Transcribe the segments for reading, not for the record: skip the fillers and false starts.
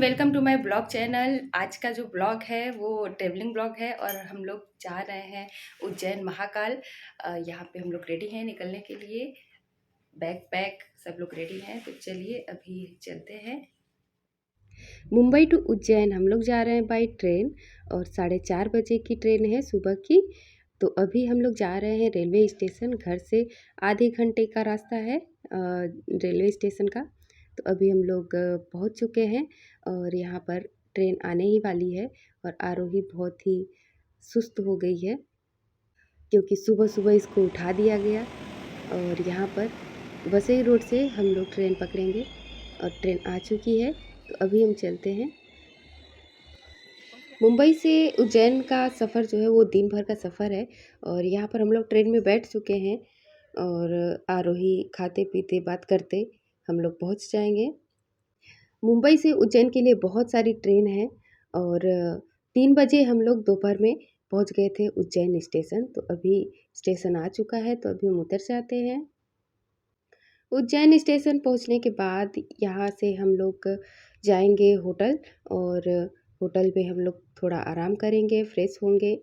Welcome to my blog channel. आज का जो ब्लॉग है वो ट्रेवलिंग ब्लॉग है और हम लोग जा रहे हैं उज्जैन महाकाल। यहाँ पे हम लोग रेडी हैं निकलने के लिए। बैग पैक सब लोग रेडी हैं, तो चलिए अभी चलते हैं। मुंबई टू उज्जैन हम लोग जा रहे हैं बाई ट्रेन और 4:30 बजे की ट्रेन है सुबह की। तो अभी हम लोग जा रहे हैं रेलवे स्टेशन। घर से आधे घंटे का रास्ता है रेलवे स्टेशन का। तो अभी हम लोग पहुंच चुके हैं और यहाँ पर ट्रेन आने ही वाली है। और आरोही बहुत ही सुस्त हो गई है क्योंकि सुबह सुबह इसको उठा दिया गया। और यहाँ पर वसई रोड से हम लोग ट्रेन पकड़ेंगे और ट्रेन आ चुकी है। तो अभी हम चलते हैं। मुंबई से उज्जैन का सफ़र जो है वो दिन भर का सफ़र है और यहाँ पर हम लोग ट्रेन में बैठ चुके हैं और आरोही खाते पीते बात करते हम लोग पहुँच जाएंगे। मुंबई से उज्जैन के लिए बहुत सारी ट्रेन है और 3 बजे हम लोग दोपहर में पहुँच गए थे उज्जैन स्टेशन। तो अभी स्टेशन आ चुका है, तो अभी हम उतर जाते हैं। उज्जैन स्टेशन पहुंचने के बाद यहाँ से हम लोग जाएंगे होटल और होटल पे हम लोग थोड़ा आराम करेंगे, फ्रेश होंगे।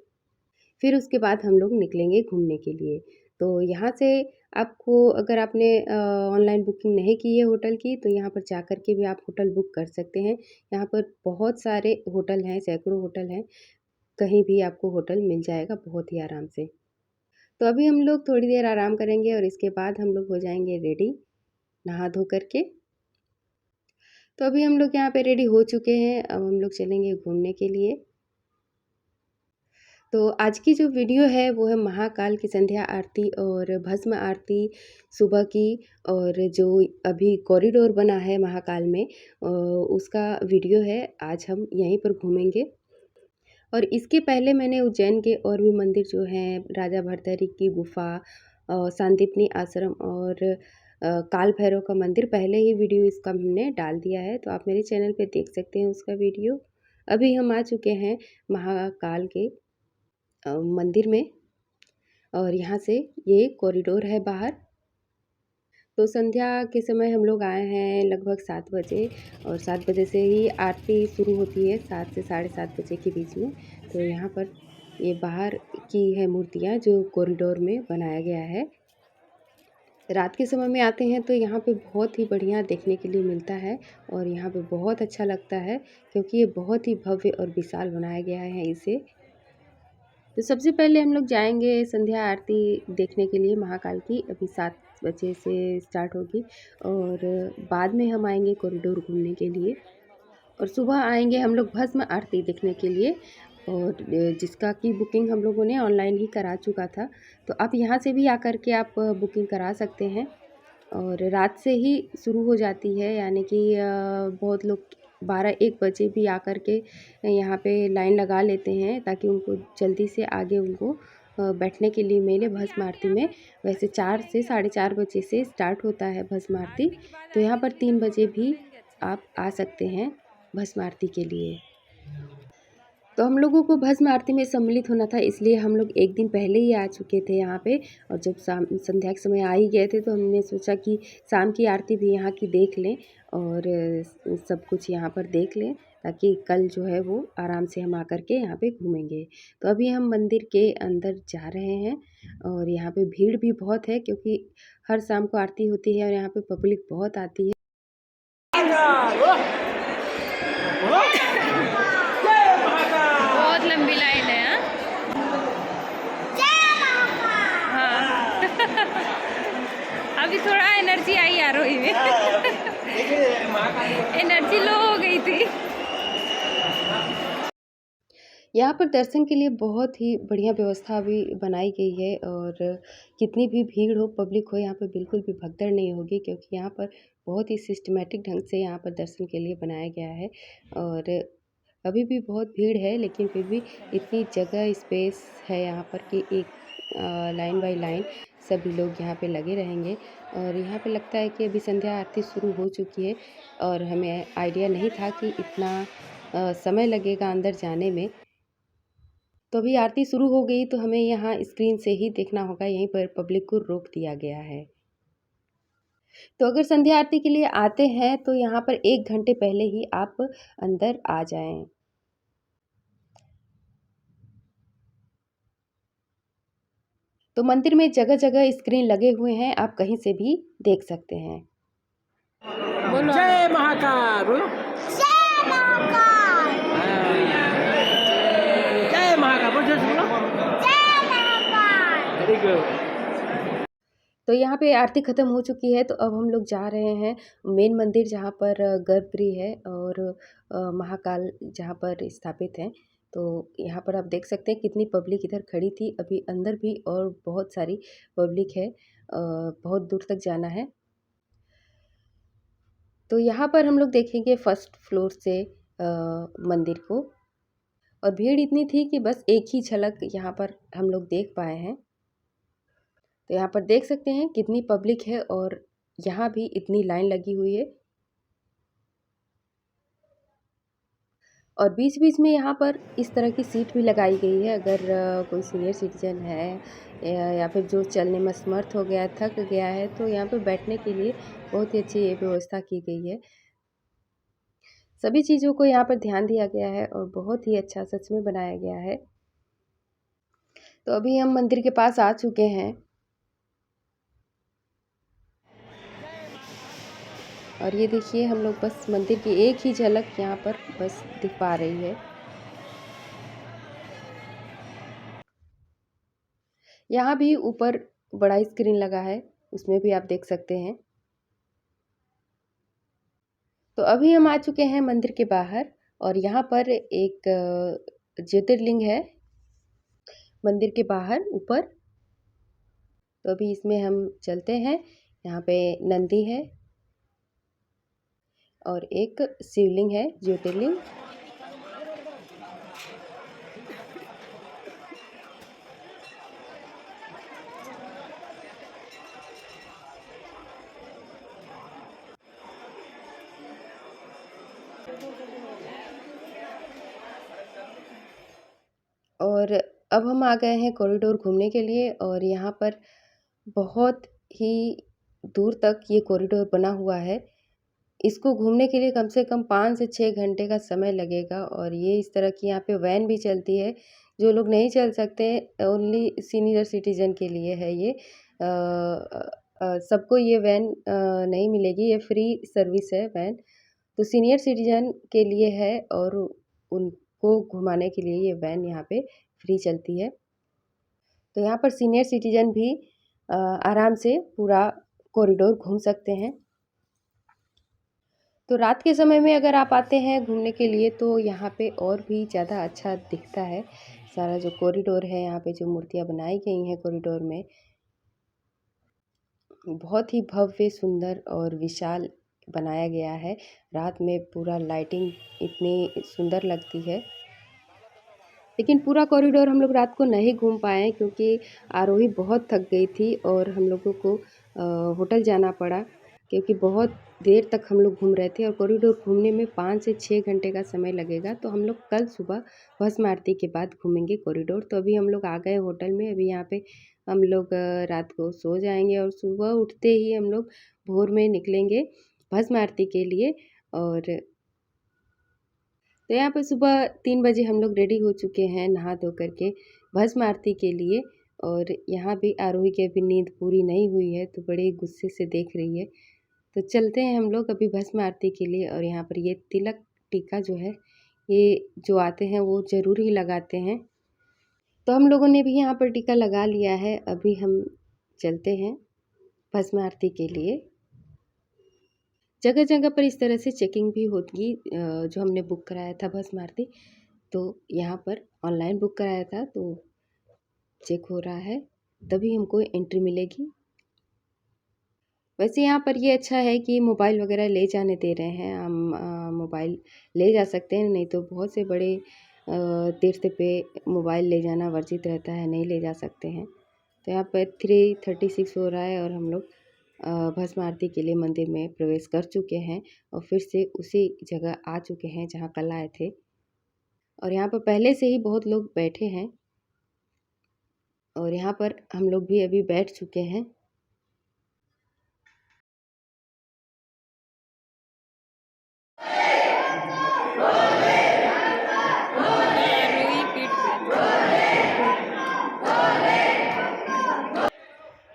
फिर उसके बाद हम लोग निकलेंगे घूमने के लिए। तो यहाँ से आपको अगर आपने ऑनलाइन बुकिंग नहीं की है होटल की, तो यहाँ पर जा कर के भी आप होटल बुक कर सकते हैं। यहाँ पर बहुत सारे होटल हैं, सैकड़ों होटल हैं, कहीं भी आपको होटल मिल जाएगा बहुत ही आराम से। तो अभी हम लोग थोड़ी देर आराम करेंगे और इसके बाद हम लोग हो जाएंगे रेडी नहा धो करके। तो अभी हम लोग यहाँ पे रेडी हो चुके हैं, अब हम लोग चलेंगे घूमने के लिए। तो आज की जो वीडियो है वो है महाकाल की संध्या आरती और भस्म आरती सुबह की। और जो अभी कॉरिडोर बना है महाकाल में उसका वीडियो है। आज हम यहीं पर घूमेंगे। और इसके पहले मैंने उज्जैन के और भी मंदिर जो हैं, राजा भरथरी की गुफा, सांदीपनी आश्रम और काल भैरव का मंदिर, पहले ही वीडियो इसका हमने डाल दिया है, तो आप मेरे चैनल पे देख सकते हैं उसका वीडियो। अभी हम आ चुके हैं महाकाल के मंदिर में और यहाँ से ये कॉरिडोर है बाहर। तो संध्या के समय हम लोग आए हैं लगभग 7 बजे और 7 बजे से ही आरती शुरू होती है, 7 से 7:30 बजे के बीच में। तो यहाँ पर ये बाहर की है मूर्तियाँ जो कॉरिडोर में बनाया गया है। रात के समय में आते हैं तो यहाँ पे बहुत ही बढ़िया देखने के लिए मिलता है और यहाँ पे बहुत अच्छा लगता है क्योंकि ये बहुत ही भव्य और विशाल बनाया गया है इसे। तो सबसे पहले हम लोग जाएंगे संध्या आरती देखने के लिए महाकाल की। अभी 7 बजे से स्टार्ट होगी और बाद में हम आएंगे कॉरिडोर घूमने के लिए। और सुबह आएंगे हम लोग भस्म आरती देखने के लिए और जिसका की बुकिंग हम लोगों ने ऑनलाइन ही करा चुका था। तो आप यहाँ से भी आकर के आप बुकिंग करा सकते हैं और रात से ही शुरू हो जाती है, यानी कि बहुत लोग 12-1 बजे भी आकर के यहाँ पे लाइन लगा लेते हैं ताकि उनको जल्दी से आगे उनको बैठने के लिए मिले भस्म आरती में। वैसे 4 से 4:30 बजे से स्टार्ट होता है भस्म आरती। तो यहाँ पर 3 बजे भी आप आ सकते हैं भस्म आरती के लिए। तो हम लोगों को भस्म आरती में सम्मिलित होना था, इसलिए हम लोग एक दिन पहले ही आ चुके थे यहाँ पे। और जब संध्या के समय आ ही गए थे तो हमने सोचा कि शाम की आरती भी यहाँ की देख लें और सब कुछ यहाँ पर देख लें ताकि कल जो है वो आराम से हम आकर के यहाँ पे घूमेंगे। तो अभी हम मंदिर के अंदर जा रहे हैं और यहाँ पे भीड़ भी बहुत है क्योंकि हर शाम को आरती होती है और यहाँ पे पब्लिक बहुत आती है। बहुत लंबी लाइन है। हाँ अभी थोड़ा एनर्जी आई आरोही में एनर्जी लो हो गई थी। यहाँ पर दर्शन के लिए बहुत ही बढ़िया व्यवस्था भी बनाई गई है और कितनी भी भीड़ हो, पब्लिक हो, यहाँ पर बिल्कुल भी भगदड़ नहीं होगी क्योंकि यहाँ पर बहुत ही सिस्टमेटिक ढंग से यहाँ पर दर्शन के लिए बनाया गया है। और अभी भी बहुत भीड़ है लेकिन फिर भी इतनी जगह स्पेस है यहाँ पर कि एक लाइन बाय लाइन सभी लोग यहाँ पे लगे रहेंगे। और यहाँ पे लगता है कि अभी संध्या आरती शुरू हो चुकी है और हमें आइडिया नहीं था कि इतना समय लगेगा अंदर जाने में। तो अभी आरती शुरू हो गई तो हमें यहाँ स्क्रीन से ही देखना होगा, यहीं पर पब्लिक को रोक दिया गया है। तो अगर संध्या आरती के लिए आते हैं तो यहाँ पर 1 घंटे पहले ही आप अंदर आ जाएँ। तो मंदिर में जगह-जगह स्क्रीन लगे हुए हैं, आप कहीं से भी देख सकते हैं। जय महाकाल बोलो। जय महाकाल। जय महाकाल बोलो जोर से बोलो। जय महाकाल। Very good. तो यहाँ पे आरती ख़त्म हो चुकी है, तो अब हम लोग जा रहे हैं मेन मंदिर जहाँ पर गर्भगृह है और महाकाल जहाँ पर स्थापित हैं। तो यहाँ पर आप देख सकते हैं कितनी पब्लिक इधर खड़ी थी, अभी अंदर भी और बहुत सारी पब्लिक है। बहुत दूर तक जाना है। तो यहाँ पर हम लोग देखेंगे फर्स्ट फ्लोर से मंदिर को, और भीड़ इतनी थी कि बस एक ही झलक यहाँ पर हम लोग देख पाए हैं। तो यहाँ पर देख सकते हैं कितनी पब्लिक है और यहाँ भी इतनी लाइन लगी हुई है। और बीच-बीच में यहाँ पर इस तरह की सीट भी लगाई गई है, अगर कोई सीनियर सिटीज़न है या फिर जो चलने में असमर्थ हो गया, थक गया है, तो यहाँ पे बैठने के लिए बहुत ही अच्छी ये व्यवस्था की गई है। सभी चीज़ों को यहाँ पर ध्यान दिया गया है और बहुत ही अच्छा सच में बनाया गया है। तो अभी हम मंदिर के पास आ चुके हैं और ये देखिए हम लोग बस मंदिर की एक ही झलक यहाँ पर बस दिख पा रही है। यहाँ भी ऊपर बड़ा स्क्रीन लगा है, उसमें भी आप देख सकते हैं। तो अभी हम आ चुके हैं मंदिर के बाहर और यहाँ पर एक ज्योतिर्लिंग है मंदिर के बाहर ऊपर। तो अभी इसमें हम चलते हैं। यहाँ पे नंदी है और एक शिवलिंग है, ज्योतिर्लिंग। और अब हम आ गए हैं कॉरिडोर घूमने के लिए और यहाँ पर बहुत ही दूर तक ये कॉरिडोर बना हुआ है। इसको घूमने के लिए कम से कम 5 से 6 घंटे का समय लगेगा और ये इस तरह की यहाँ पे वैन भी चलती है। जो लोग नहीं चल सकते, ओनली सीनियर सिटीज़न के लिए है ये। सबको ये वैन नहीं मिलेगी, ये फ्री सर्विस है वैन। तो सीनियर सिटीज़न के लिए है और उनको घुमाने के लिए ये वैन यहाँ पे फ्री चलती है। तो यहाँ पर सीनियर सिटीज़न भी आराम से पूरा कॉरिडोर घूम सकते हैं। तो रात के समय में अगर आप आते हैं घूमने के लिए तो यहाँ पे और भी ज़्यादा अच्छा दिखता है। सारा जो कॉरिडोर है, यहाँ पे जो मूर्तियाँ बनाई गई हैं कॉरिडोर में, बहुत ही भव्य, सुंदर और विशाल बनाया गया है। रात में पूरा लाइटिंग इतनी सुंदर लगती है। लेकिन पूरा कॉरिडोर हम लोग रात को नहीं घूम पाए क्योंकि आरोही बहुत थक गई थी और हम लोगों को होटल जाना पड़ा, क्योंकि बहुत देर तक हम लोग घूम रहे थे और कॉरिडोर घूमने में 5 से 6 घंटे का समय लगेगा। तो हम लोग कल सुबह भस्म आरती के बाद घूमेंगे कॉरिडोर। तो अभी हम लोग आ गए होटल में, अभी यहाँ पे हम लोग रात को सो जाएंगे और सुबह उठते ही हम लोग भोर में निकलेंगे भस्म आरती के लिए। और तो यहाँ पे सुबह 3 बजे हम लोग रेडी हो चुके हैं नहा धो करके भस्म आरती के लिए। और यहाँ भी आरोही की अभी नींद पूरी नहीं हुई है तो बड़े गुस्से से देख रही है। तो चलते हैं हम लोग अभी भस्म आरती के लिए। और यहाँ पर ये तिलक टीका जो है, ये जो आते हैं वो ज़रूर ही लगाते हैं। तो हम लोगों ने भी यहाँ पर टीका लगा लिया है। अभी हम चलते हैं भस्म आरती के लिए। जगह जगह पर इस तरह से चेकिंग भी होगी। जो हमने बुक कराया था भस्म आरती, तो यहाँ पर ऑनलाइन बुक कराया था तो चेक हो रहा है, तभी हमको एंट्री मिलेगी। वैसे यहाँ पर ये अच्छा है कि मोबाइल वगैरह ले जाने दे रहे हैं। हम मोबाइल ले जा सकते हैं, नहीं तो बहुत से बड़े तीर्थ पे मोबाइल ले जाना वर्जित रहता है, नहीं ले जा सकते हैं। तो यहाँ पर 3:36 हो रहा है और हम लोग भस्म आरती के लिए मंदिर में प्रवेश कर चुके हैं और फिर से उसी जगह आ चुके हैं जहाँ कल आए थे। और यहाँ पर पहले से ही बहुत लोग बैठे हैं और यहाँ पर हम लोग भी अभी बैठ चुके हैं।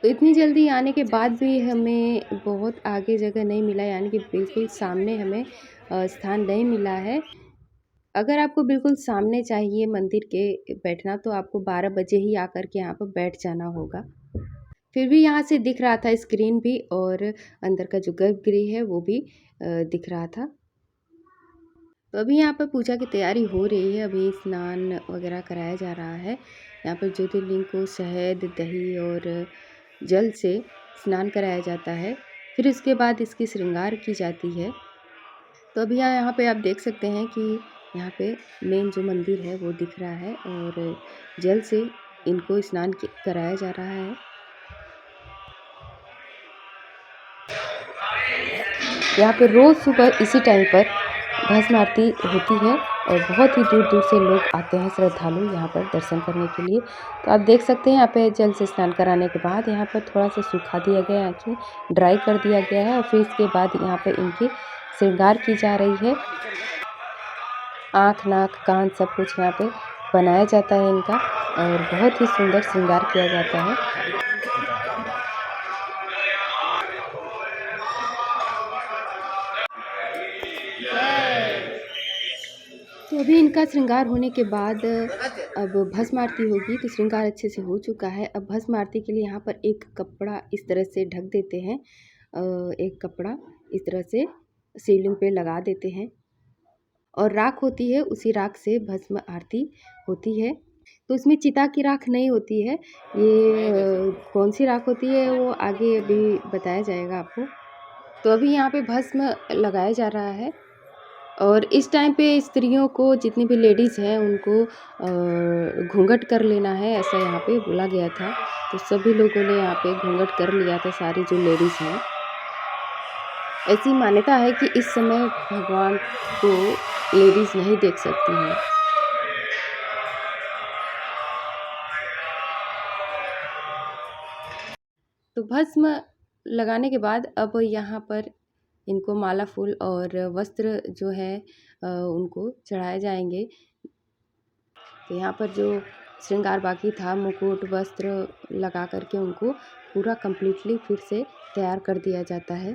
इतनी जल्दी आने के बाद भी हमें बहुत आगे जगह नहीं मिला, यानी कि बिल्कुल सामने हमें स्थान नहीं मिला है। अगर आपको बिल्कुल सामने चाहिए मंदिर के बैठना, तो आपको 12 बजे ही आकर के यहाँ पर बैठ जाना होगा। फिर भी यहाँ से दिख रहा था स्क्रीन भी, और अंदर का जो गर्भगृह है वो भी दिख रहा था। तो अभी यहाँ पर पूजा की तैयारी हो रही है, अभी स्नान वगैरह कराया जा रहा है। यहाँ पर ज्योतिर्लिंग को शहद, दही और जल से स्नान कराया जाता है। फिर उसके बाद इसकी श्रृंगार की जाती है। तो अभी यहाँ पे आप देख सकते हैं कि यहाँ पे मेन जो मंदिर है वो दिख रहा है, और जल से इनको स्नान कराया जा रहा है। यहाँ पे रोज़ सुबह इसी टाइम पर भस्म आरती होती है, और बहुत ही दूर दूर से लोग आते हैं श्रद्धालु यहाँ पर दर्शन करने के लिए। तो आप देख सकते हैं यहाँ पे जल से स्नान कराने के बाद यहाँ पर थोड़ा सा सूखा दिया गया है, कि ड्राई कर दिया गया है, और फिर इसके बाद यहाँ पे इनकी श्रृंगार की जा रही है। आँख, नाक, कान सब कुछ यहाँ पे बनाया जाता है इनका, और बहुत ही सुंदर श्रृंगार किया जाता है। तो अभी इनका श्रृंगार होने के बाद अब भस्म आरती होगी। तो श्रृंगार अच्छे से हो चुका है। अब भस्म आरती के लिए यहाँ पर एक कपड़ा इस तरह से ढक देते हैं, एक कपड़ा इस तरह से शिवलिंग पे लगा देते हैं, और राख होती है, उसी राख से भस्म आरती होती है। तो इसमें चिता की राख नहीं होती है, ये कौन सी राख होती है वो आगे अभी बताया जाएगा आपको। तो अभी यहाँ पे भस्म लगाया जा रहा है, और इस टाइम पे स्त्रियों को, जितनी भी लेडीज़ हैं उनको घूंघट कर लेना है, ऐसा यहाँ पे बोला गया था। तो सभी लोगों ने यहाँ पे घूंघट कर लिया था, सारी जो लेडीज़ हैं। ऐसी मान्यता है कि इस समय भगवान को लेडीज़ नहीं देख सकती हैं। तो भस्म लगाने के बाद अब यहाँ पर इनको माला, फूल और वस्त्र जो है उनको चढ़ाए जाएंगे। तो यहाँ पर जो श्रृंगार बाकी था, मुकुट, वस्त्र लगा करके उनको पूरा कंप्लीटली फिर से तैयार कर दिया जाता है।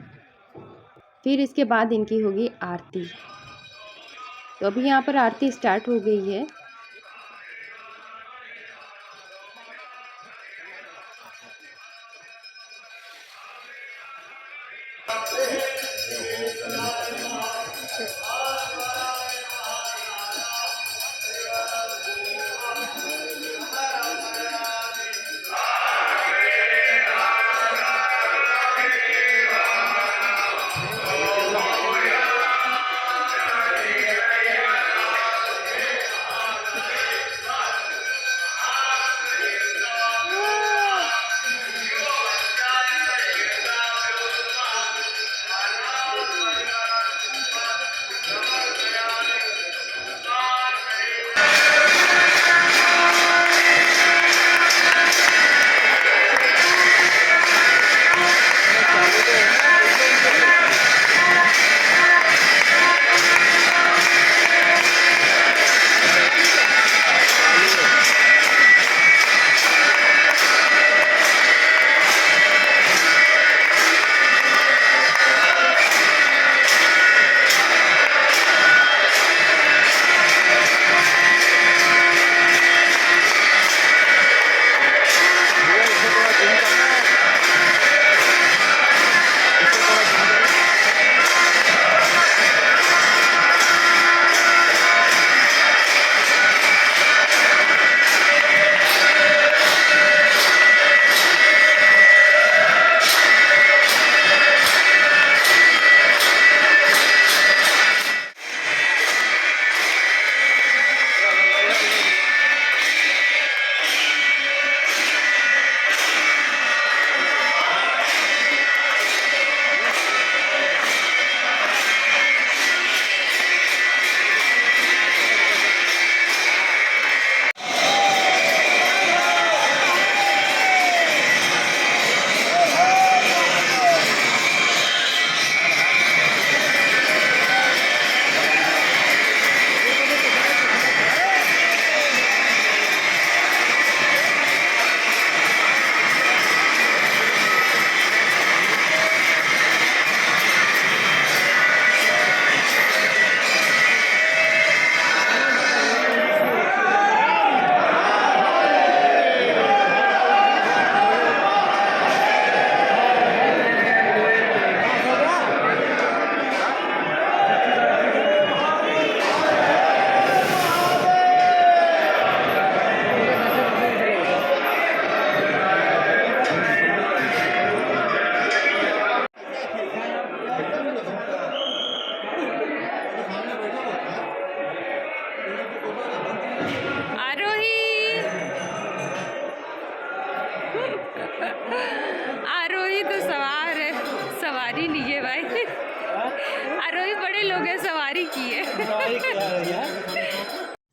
फिर इसके बाद इनकी होगी आरती। तो अभी यहाँ पर आरती स्टार्ट हो गई है।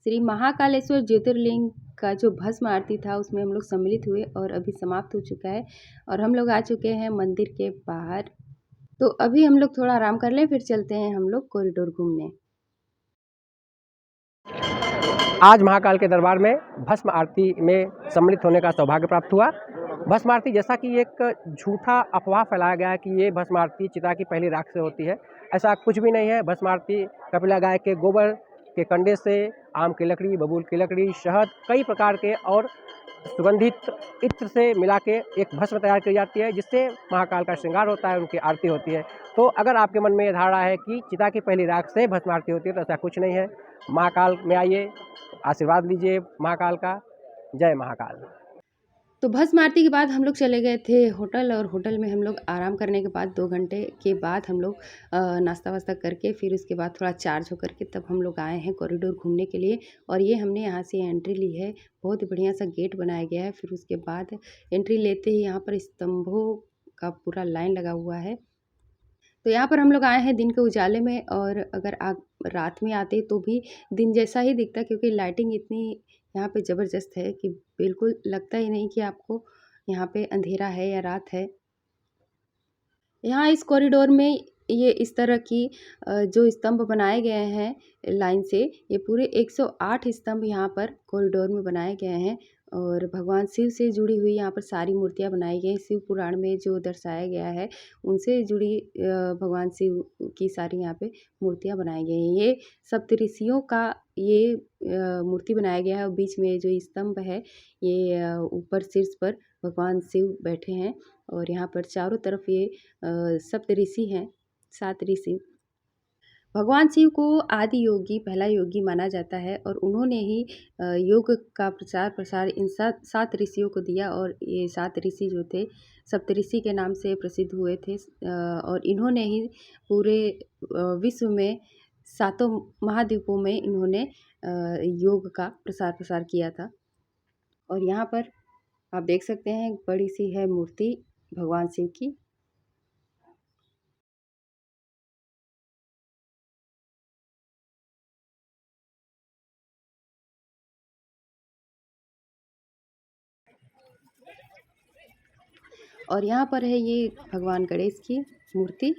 श्री महाकालेश्वर ज्योतिर्लिंग का जो भस्म आरती था उसमें हम लोग सम्मिलित हुए और अभी समाप्त हो चुका है और हम लोग आ चुके हैं मंदिर के बाहर। तो अभी हम लोग थोड़ा आराम कर लें, फिर चलते हैं हम लोग कॉरिडोर घूमने। आज महाकाल के दरबार में भस्म आरती में सम्मिलित होने का सौभाग्य प्राप्त हुआ। भस्म आरती, जैसा कि एक झूठा अफवाह फैलाया गया है कि ये भस्म आरती चिता की पहली राख से होती है, ऐसा कुछ भी नहीं है। भस्म आरती कपिला गाय के गोबर के कंडे से, आम की लकड़ी, बबूल की लकड़ी, शहद, कई प्रकार के और सुगंधित इत्र से मिला के एक भस्म तैयार की जाती है, जिससे महाकाल का श्रृंगार होता है, उनकी आरती होती है। तो अगर आपके मन में ये धारणा है कि चिता की पहली राख से भस्म आरती होती है, तो ऐसा कुछ नहीं है। महाकाल में आइए, आशीर्वाद लीजिए महाकाल का। जय महाकाल। तो भस्म आरती के बाद हम लोग चले गए थे होटल और होटल में हम लोग आराम करने के बाद 2 घंटे के बाद हम लोग नाश्ता वास्ता करके फिर उसके बाद थोड़ा चार्ज होकर के तब हम लोग आए हैं कॉरिडोर घूमने के लिए। और ये हमने यहाँ से एंट्री ली है, बहुत बढ़िया सा गेट बनाया गया है। फिर उसके बाद एंट्री लेते ही यहाँ पर स्तंभों का पूरा लाइन लगा हुआ है। तो यहाँ पर हम लोग आए हैं दिन के उजाले में, और अगर आप रात में आते तो भी दिन जैसा ही दिखता, क्योंकि लाइटिंग इतनी यहाँ पे ज़बरदस्त है कि बिल्कुल लगता ही नहीं कि आपको यहाँ पे अंधेरा है या रात है। यहाँ इस कॉरिडोर में ये इस तरह की जो स्तंभ बनाए गए हैं लाइन से, ये पूरे 108 स्तंभ यहाँ पर कॉरिडोर में बनाए गए हैं। और भगवान शिव से जुड़ी हुई यहाँ पर सारी मूर्तियाँ बनाई गई हैं। शिव पुराण में जो दर्शाया गया है उनसे जुड़ी भगवान शिव की सारी यहाँ पे मूर्तियाँ बनाई गई हैं। ये सप्तऋषियों का ये मूर्ति बनाया गया है, और बीच में जो स्तंभ है ये ऊपर शीर्ष पर भगवान शिव बैठे हैं। और यहाँ पर चारों तरफ ये सप्त ऋषि हैं, 7 ऋषि। भगवान शिव को आदि योगी, पहला योगी माना जाता है, और उन्होंने ही योग का प्रचार प्रसार इन 7 ऋषियों को दिया। और ये 7 ऋषि जो थे सप्तऋषि के नाम से प्रसिद्ध हुए थे। और इन्होंने ही पूरे विश्व में 7 महाद्वीपों में इन्होंने योग का प्रसार किया था। और यहाँ पर आप देख सकते हैं बड़ी सी है मूर्ति भगवान शिव की। और यहाँ पर है ये भगवान गणेश की मूर्ति।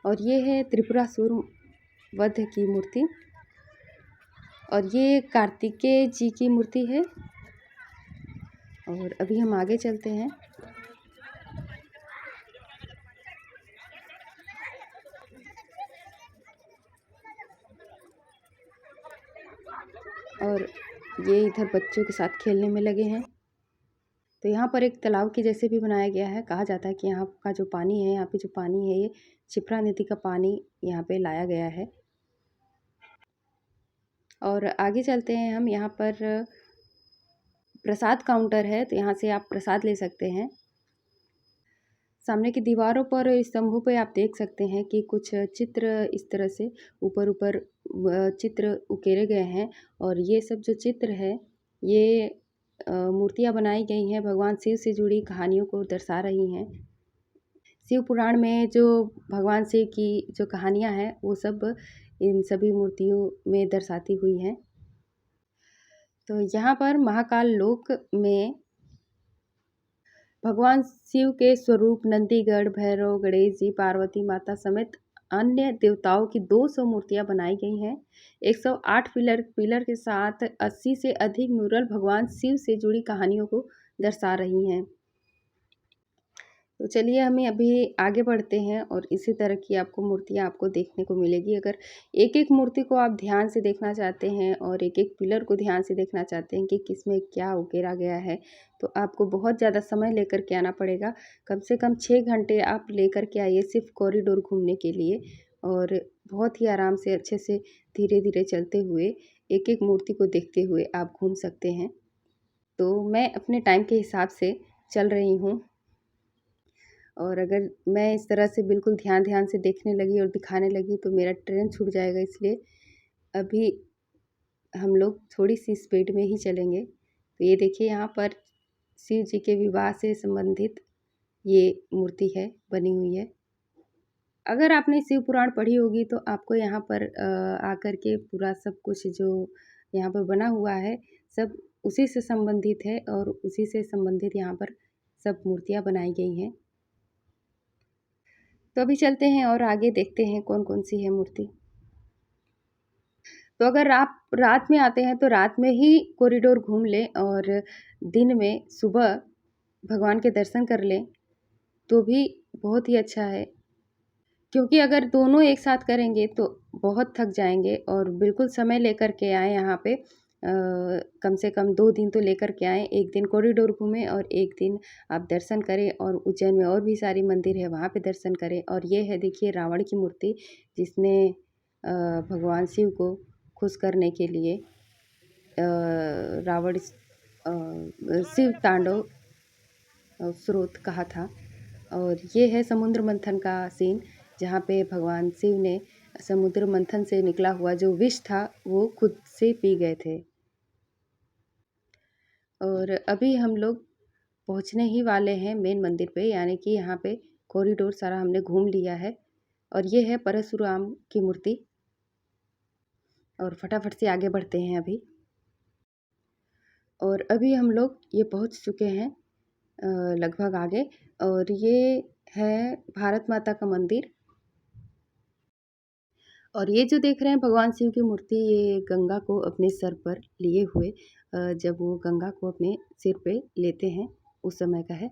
और ये है त्रिपुरासुर वध की मूर्ति। और ये कार्तिकेय जी की मूर्ति है। और अभी हम आगे चलते हैं। और ये इधर बच्चों के साथ खेलने में लगे हैं। तो यहाँ पर एक तालाब के जैसे भी बनाया गया है। कहा जाता है कि यहाँ का जो पानी है, यहाँ पे जो पानी है ये क्षिप्रा नदी का पानी यहाँ पे लाया गया है। और आगे चलते हैं हम। यहाँ पर प्रसाद काउंटर है, तो यहाँ से आप प्रसाद ले सकते हैं। सामने की दीवारों पर, स्तंभों पे आप देख सकते हैं कि कुछ चित्र इस तरह से ऊपर ऊपर चित्र उकेरे गए हैं। और ये सब जो चित्र है ये मूर्तियाँ बनाई गई हैं, भगवान शिव से जुड़ी कहानियों को दर्शा रही हैं। शिव पुराण में जो भगवान शिव की जो कहानियाँ हैं वो सब इन सभी मूर्तियों में दर्शाती हुई हैं। तो यहाँ पर महाकाल लोक में भगवान शिव के स्वरूप नंदीगढ़, भैरव, गणेश जी, पार्वती माता समेत अन्य देवताओं की 200 मूर्तियां बनाई गई हैं। 108 पिलर के साथ 80 से अधिक म्यूरल भगवान शिव से जुड़ी कहानियों को दर्शा रही हैं। तो चलिए हमें अभी आगे बढ़ते हैं, और इसी तरह की आपको मूर्तियाँ आपको देखने को मिलेगी। अगर एक एक मूर्ति को आप ध्यान से देखना चाहते हैं और एक एक पिलर को ध्यान से देखना चाहते हैं कि किसमें क्या उकेरा गया है, तो आपको बहुत ज़्यादा समय लेकर के आना पड़ेगा। कम से कम 6 घंटे आप लेकर के आइए सिर्फ कॉरिडोर घूमने के लिए। और बहुत ही आराम से, अच्छे से, धीरे धीरे चलते हुए एक एक मूर्ति को देखते हुए आप घूम सकते हैं। तो मैं अपने टाइम के हिसाब से चल रही हूँ। और अगर मैं इस तरह से बिल्कुल ध्यान से देखने लगी और दिखाने लगी तो मेरा ट्रेन छूट जाएगा, इसलिए अभी हम लोग थोड़ी सी स्पीड में ही चलेंगे। तो ये देखिए यहाँ पर शिव जी के विवाह से संबंधित ये मूर्ति है, बनी हुई है। अगर आपने शिव पुराण पढ़ी होगी तो आपको यहाँ पर आकर के पूरा सब कुछ जो यहाँ पर बना हुआ है सब उसी से संबंधित है और उसी से संबंधित यहाँ पर सब मूर्तियाँ बनाई गई हैं। तो अभी चलते हैं और आगे देखते हैं कौन कौन सी है मूर्ति। तो अगर आप रात में आते हैं तो रात में ही कॉरिडोर घूम लें और दिन में सुबह भगवान के दर्शन कर लें तो भी बहुत ही अच्छा है, क्योंकि अगर दोनों एक साथ करेंगे तो बहुत थक जाएंगे। और बिल्कुल समय लेकर के आए यहाँ पे, कम से कम 2 दिन तो लेकर के आएँ। एक दिन कॉरिडोर घूमें और एक दिन आप दर्शन करें, और उज्जैन में और भी सारी मंदिर है वहाँ पे दर्शन करें। और ये है देखिए रावण की मूर्ति, जिसने भगवान शिव को खुश करने के लिए रावण शिव तांडव स्रोत कहा था। और ये है समुद्र मंथन का सीन, जहाँ पे भगवान शिव ने समुद्र मंथन से निकला हुआ जो विष था वो खुद से पी गए थे। और अभी हम लोग पहुँचने ही वाले हैं मेन मंदिर पे, यानी कि यहाँ पे कॉरिडोर सारा हमने घूम लिया है। और ये है परशुराम की मूर्ति। और फटाफट से आगे बढ़ते हैं अभी। और अभी हम लोग ये पहुँच चुके हैं लगभग आगे, और ये है भारत माता का मंदिर। और ये जो देख रहे हैं भगवान शिव की मूर्ति, ये गंगा को अपने सर पर लिए हुए, जब वो गंगा को अपने सिर पे लेते हैं उस समय का है।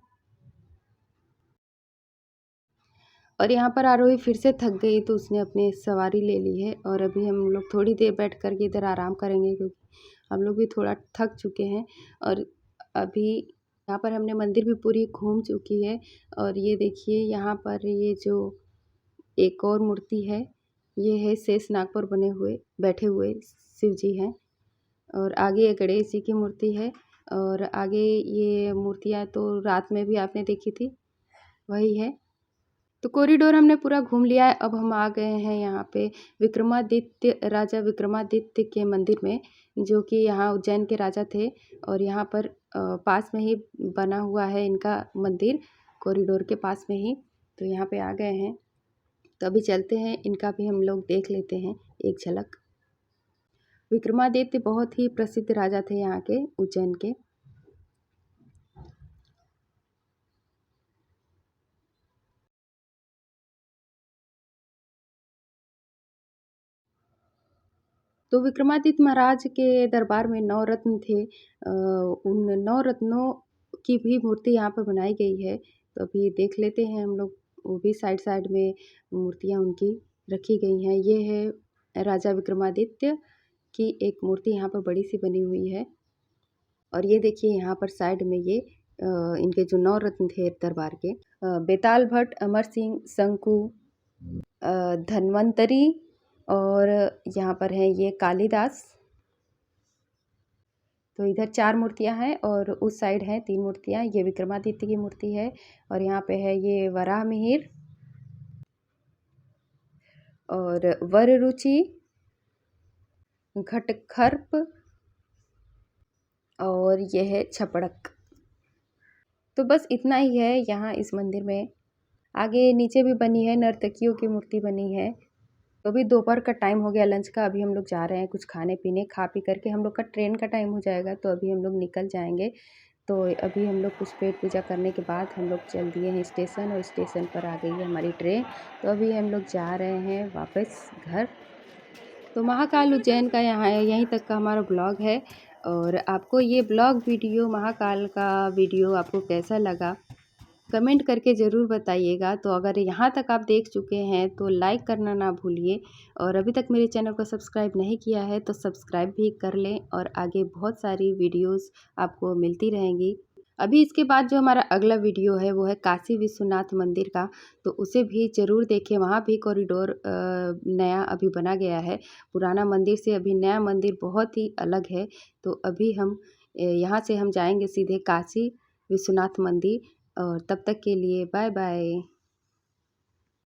और यहाँ पर आरोही फिर से थक गई तो उसने अपनी सवारी ले ली है। और अभी हम लोग थोड़ी देर बैठ कर के इधर आराम करेंगे, क्योंकि हम लोग भी थोड़ा थक चुके हैं। और अभी यहाँ पर हमने मंदिर भी पूरी घूम चुकी है। और ये देखिए यहाँ पर ये जो एक और मूर्ति है, ये है शेषनाग पर बने हुए बैठे हुए शिव जी हैं। और आगे गणेश जी की मूर्ति है। और आगे ये मूर्तियाँ तो रात में भी आपने देखी थी, वही है। तो कॉरिडोर हमने पूरा घूम लिया है। अब हम आ गए हैं यहाँ पे विक्रमादित्य, राजा विक्रमादित्य के मंदिर में, जो कि यहाँ उज्जैन के राजा थे। और यहाँ पर पास में ही बना हुआ है इनका मंदिर, कॉरिडोर के पास में ही। तो यहाँ पे आ गए हैं, तो अभी चलते हैं, इनका भी हम लोग देख लेते हैं एक झलक। विक्रमादित्य बहुत ही प्रसिद्ध राजा थे यहाँ के, उज्जैन के। तो विक्रमादित्य महाराज के दरबार में 9 रत्न थे। उन 9 रत्नों की भी मूर्ति यहाँ पर बनाई गई है। तो अभी देख लेते हैं हम लोग, वो भी साइड साइड में मूर्तियाँ उनकी रखी गई हैं। ये है राजा विक्रमादित्य की एक मूर्ति यहाँ पर बड़ी सी बनी हुई है। और ये देखिए यहाँ पर साइड में ये इनके जो 9 रत्न थे दरबार के, बेताल भट्ट, अमर सिंह, शंकु, धन्वंतरी, और यहाँ पर है ये कालिदास। तो इधर 4 मूर्तियाँ हैं और उस साइड हैं 3 मूर्तियाँ। ये विक्रमादित्य की मूर्ति है। और यहाँ पे है ये वराह मिहिर और वररुचि, घटखर्प, और यह है छपड़क। तो बस इतना ही है यहाँ इस मंदिर में। आगे नीचे भी बनी है, नर्तकियों की मूर्ति बनी है। तो अभी दोपहर का टाइम हो गया लंच का, अभी हम लोग जा रहे हैं कुछ खाने पीने, खा पी करके हम लोग का ट्रेन का टाइम हो जाएगा, तो अभी हम लोग निकल जाएंगे। तो अभी हम लोग कुछ पेट पूजा करने के बाद हम लोग चल दिए हैं स्टेशन, और स्टेशन पर आ गई है हमारी ट्रेन। तो अभी हम लोग जा रहे हैं वापस घर। तो महाकाल उज्जैन का यहाँ है, यहीं तक का हमारा ब्लॉग है। और आपको ये ब्लॉग वीडियो, महाकाल का वीडियो आपको कैसा लगा कमेंट करके ज़रूर बताइएगा। तो अगर यहाँ तक आप देख चुके हैं तो लाइक करना ना भूलिए, और अभी तक मेरे चैनल को सब्सक्राइब नहीं किया है तो सब्सक्राइब भी कर लें, और आगे बहुत सारी वीडियोस आपको मिलती रहेंगी। अभी इसके बाद जो हमारा अगला वीडियो है वो है काशी विश्वनाथ मंदिर का, तो उसे भी ज़रूर देखें। वहाँ भी कॉरिडोर नया अभी बना गया है, पुराना मंदिर से अभी नया मंदिर बहुत ही अलग है। तो अभी हम यहाँ से हम जाएंगे सीधे काशी विश्वनाथ मंदिर, और तब तक के लिए बाय बाय।